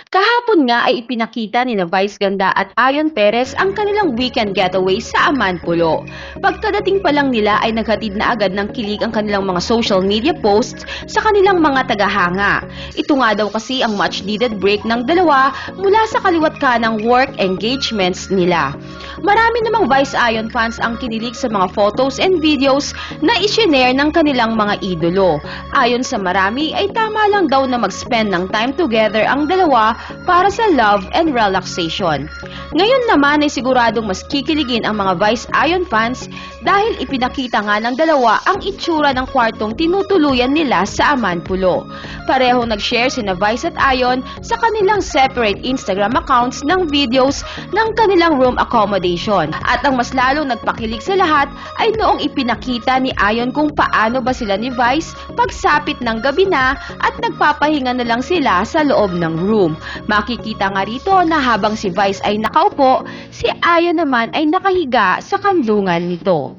Kahapon nga ay ipinakita ni na Vice Ganda at Ayon Perez ang kanilang weekend getaway sa Amanpulo. Pagkadating pa lang nila ay naghatid na agad ng kilig ang kanilang mga social media posts sa kanilang mga tagahanga. Ito nga daw kasi ang much needed break ng dalawa mula sa kaliwat kanang work engagements nila. Marami namang Vice Ayon fans ang kinilig sa mga photos and videos na isinare ng kanilang mga idolo. Ayon sa marami ay tama lang daw na mag-spend ng time together ang dalawa para sa love and relaxation. Ngayon naman ay siguradong mas kikiligin ang mga Vice Ayon fans dahil ipinakita nga ng dalawa ang itsura ng kwartong tinutuluyan nila sa Amanpulo. Parehong nag-share sina Vice at Ayon sa kanilang separate Instagram accounts ng videos ng kanilang room accommodation. At ang mas lalong nagpakilig sa lahat ay noong ipinakita ni Ayon kung paano ba sila ni Vice pagsapit ng gabi na at nagpapahinga na lang sila sa loob ng room. Makikita nga rito na habang si Vice ay nakaupo, si Ayon naman ay nakahiga sa kanlungan nito.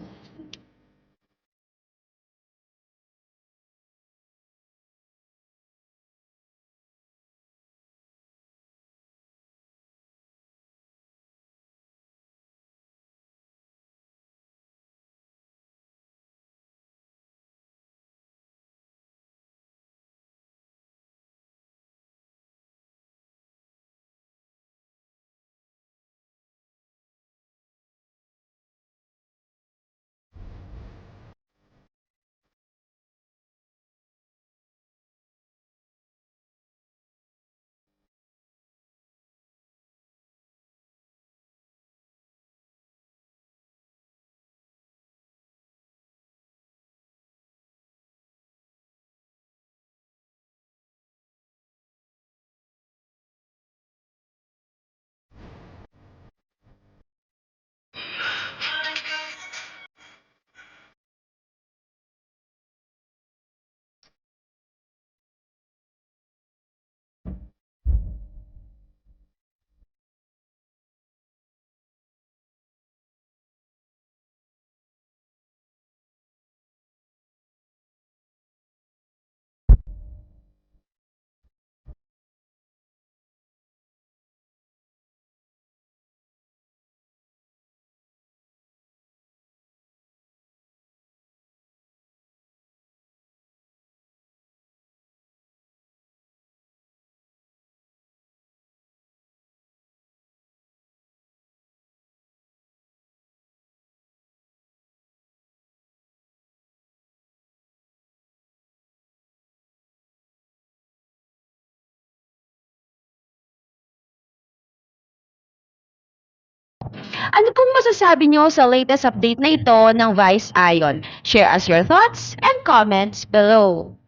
Ano pong masasabi nyo sa latest update na ito ng Vice Ayon? Share us your thoughts and comments below.